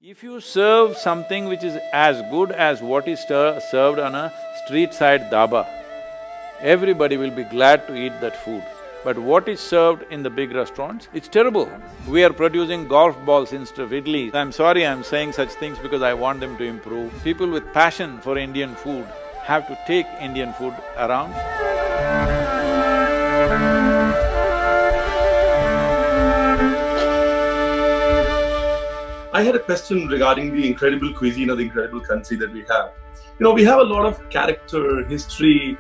If you serve something which is as good as what is served on a street side dhaba, everybody will be glad to eat that food. But what is served in the big restaurants, it's terrible. We are producing golf balls instead of idlis. I'm sorry I'm saying such things because I want them to improve. People with passion for Indian food have to take Indian food around. I had a question regarding the incredible cuisine of the incredible country that we have. We have a lot of character, history,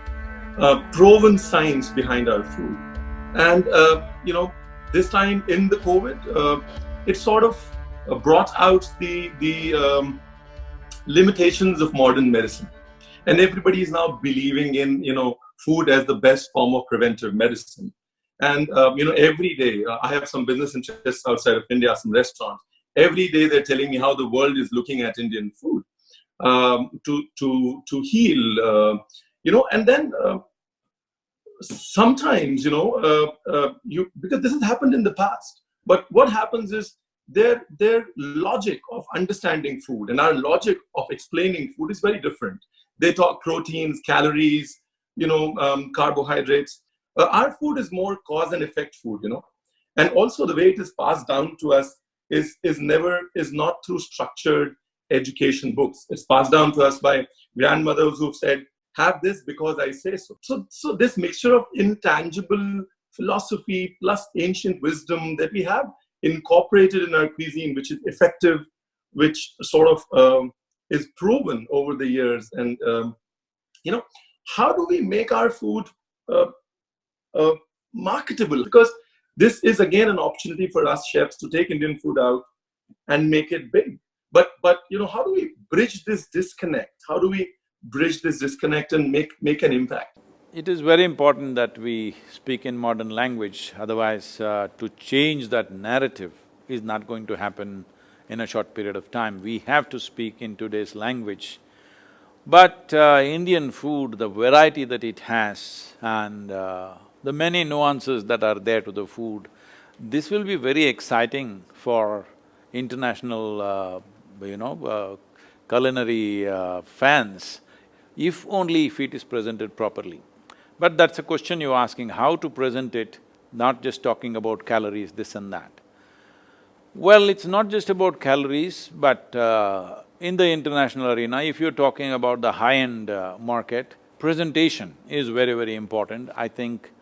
proven science behind our food. And, this time in the COVID, it sort of brought out the limitations of modern medicine. And everybody is now believing in, food as the best form of preventive medicine. And, every day, I have some business interests outside of India, some restaurants. Every day they're telling me how the world is looking at Indian food to heal, and then sometimes, because this has happened in the past. But what happens is their logic of understanding food and our logic of explaining food is very different. They talk proteins, calories, carbohydrates. Our food is more cause and effect food, and also the way it is passed down to us is not through structured education books. It's passed down to us by grandmothers who've said, have this because I say so. So this mixture of intangible philosophy plus ancient wisdom that we have incorporated in our cuisine, which is effective, which sort of is proven over the years. And, how do we make our food marketable? Because this is again an opportunity for us chefs to take Indian food out and make it big. But how do we bridge this disconnect? How do we bridge this disconnect and make an impact? It is very important that we speak in modern language, otherwise to change that narrative is not going to happen in a short period of time. We have to speak in today's language. But Indian food, the variety that it has and the many nuances that are there to the food, this will be very exciting for international, culinary fans, if only if it is presented properly. But that's a question you're asking, how to present it, not just talking about calories, this and that. Well, it's not just about calories, but in the international arena, if you're talking about the high-end market, presentation is very, very important. I think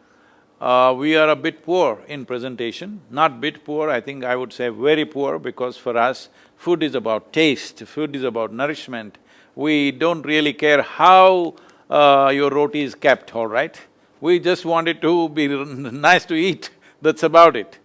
we are a bit poor in presentation, not bit poor, I think I would say very poor, because for us, food is about taste, food is about nourishment. We don't really care how your roti is kept, all right? We just want it to be nice to eat, that's about it.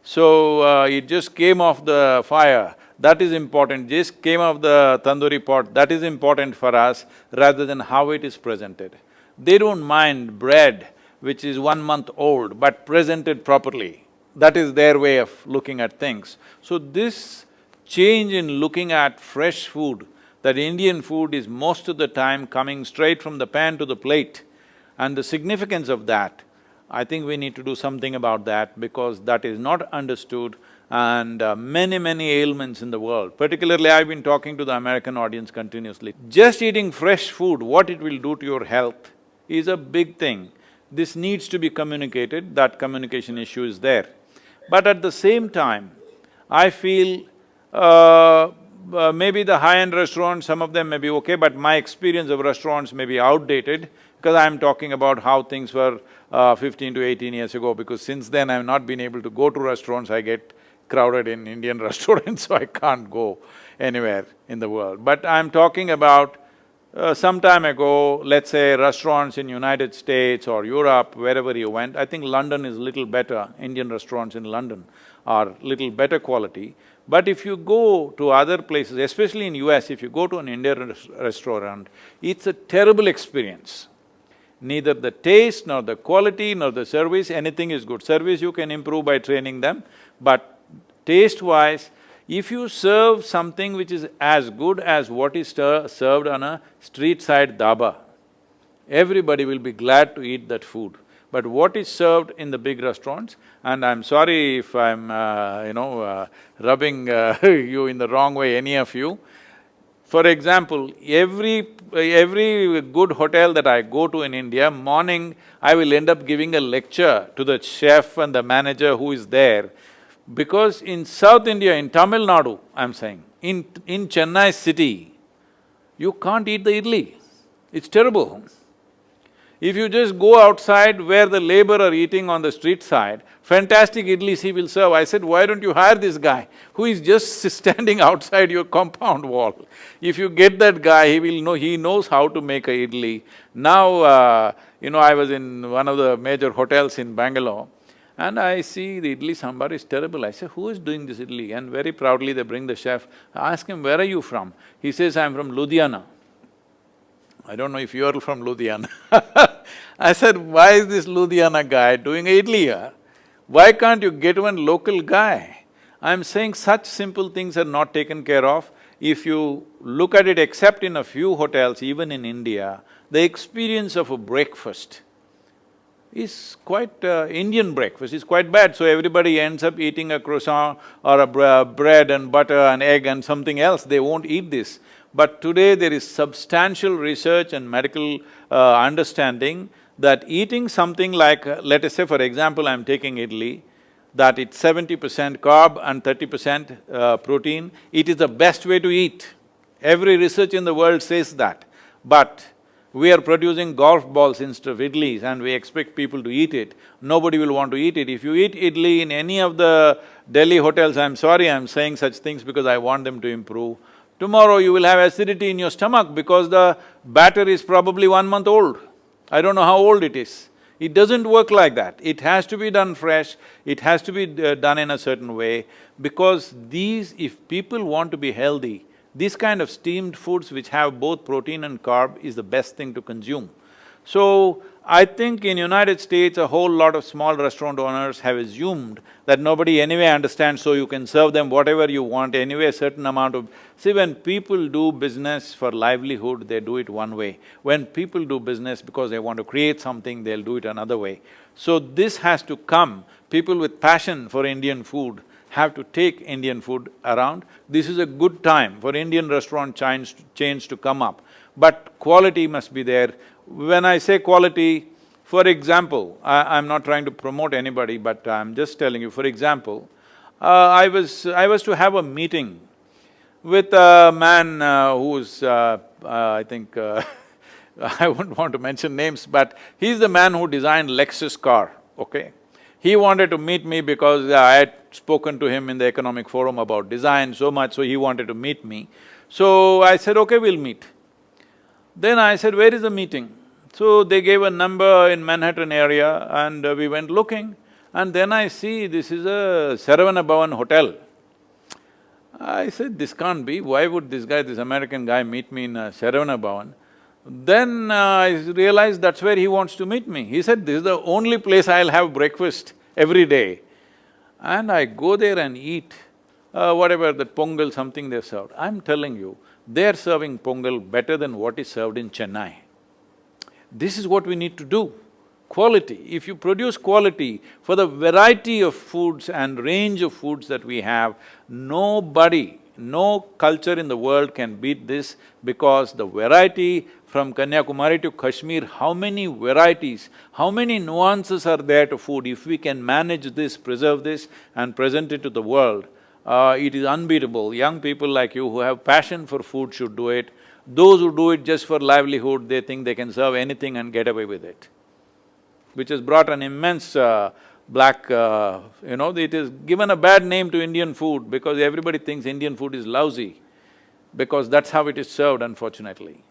So, it just came off the fire, that is important, just came off the tandoori pot, that is important for us, rather than how it is presented. They don't mind bread which is 1 month old, but presented properly. That is their way of looking at things. So this change in looking at fresh food, that Indian food is most of the time coming straight from the pan to the plate, and the significance of that, I think we need to do something about that because that is not understood, and many ailments in the world. Particularly, I've been talking to the American audience continuously. Just eating fresh food, what it will do to your health is a big thing. This needs to be communicated, that communication issue is there. But at the same time, I feel maybe the high-end restaurants, some of them may be okay, but my experience of restaurants may be outdated because I'm talking about how things were 15 to 18 years ago, because since then I've not been able to go to restaurants, I get crowded in Indian restaurants, so I can't go anywhere in the world. But I'm talking about some time ago, let's say restaurants in United States or Europe, wherever you went, I think London is little better, Indian restaurants in London are little better quality. But if you go to other places, especially in US, if you go to an Indian restaurant, it's a terrible experience. Neither the taste, nor the quality, nor the service, anything is good. Service you can improve by training them, but taste-wise, if you serve something which is as good as what is served on a street side dhaba, everybody will be glad to eat that food. But what is served in the big restaurants, and I'm sorry if I'm, rubbing you in the wrong way, any of you. For example, every good hotel that I go to in India, morning I will end up giving a lecture to the chef and the manager who is there. Because in South India, in Tamil Nadu, I'm saying, in Chennai city, you can't eat the idli. It's terrible. If you just go outside where the labor are eating on the street side, fantastic idlis he will serve. I said, why don't you hire this guy who is just standing outside your compound wall? If you get that guy, he knows how to make a idli. Now, I was in one of the major hotels in Bangalore, and I see the idli sambar is terrible. I say, who is doing this idli? And very proudly they bring the chef. I ask him, where are you from? He says, I'm from Ludhiana. I don't know if you're from Ludhiana. I said, why is this Ludhiana guy doing idli here? Why can't you get one local guy? I'm saying such simple things are not taken care of. If you look at it, except in a few hotels, even in India, the experience of a breakfast is quite… Indian breakfast is quite bad, so everybody ends up eating a croissant or a bread and butter and egg and something else, they won't eat this. But today there is substantial research and medical understanding that eating something like, let us say for example, I'm taking idli, that it's 70% carb and 30% protein, it is the best way to eat. Every research in the world says that. But we are producing golf balls instead of idlis and we expect people to eat it, nobody will want to eat it. If you eat idli in any of the Delhi hotels, I'm sorry I'm saying such things because I want them to improve. Tomorrow you will have acidity in your stomach because the batter is probably 1 month old. I don't know how old it is. It doesn't work like that. It has to be done fresh, it has to be done in a certain way, because if people want to be healthy, these kind of steamed foods which have both protein and carb is the best thing to consume. So, I think in United States, a whole lot of small restaurant owners have assumed that nobody anyway understands, so you can serve them whatever you want, anyway a certain amount of… See, when people do business for livelihood, they do it one way. When people do business because they want to create something, they'll do it another way. So this has to come, people with passion for Indian food have to take Indian food around. This is a good time for Indian restaurant chains to come up, but quality must be there. When I say quality, for example, I'm not trying to promote anybody, but I'm just telling you, for example, I was to have a meeting with a man who's… I think… I wouldn't want to mention names, but he's the man who designed Lexus car, okay? He wanted to meet me because I had spoken to him in the economic forum about design so much, so he wanted to meet me. So I said, okay, we'll meet. Then I said, where is the meeting? So they gave a number in Manhattan area and we went looking, and then I see this is a Saravana Bhavan hotel. I said, this can't be, why would this American guy meet me in a Saravana Bhavan? Then I realized that's where he wants to meet me. He said, this is the only place I'll have breakfast every day. And I go there and eat whatever, that pongal, something they served. I'm telling you, they're serving pongal better than what is served in Chennai. This is what we need to do. Quality. If you produce quality for the variety of foods and range of foods that we have, nobody, no culture in the world can beat this, because the variety from Kanyakumari to Kashmir, how many varieties, how many nuances are there to food. If we can manage this, preserve this and present it to the world, it is unbeatable. Young people like you who have passion for food should do it. Those who do it just for livelihood, they think they can serve anything and get away with it, which has brought an immense it has given a bad name to Indian food because everybody thinks Indian food is lousy, because that's how it is served, unfortunately.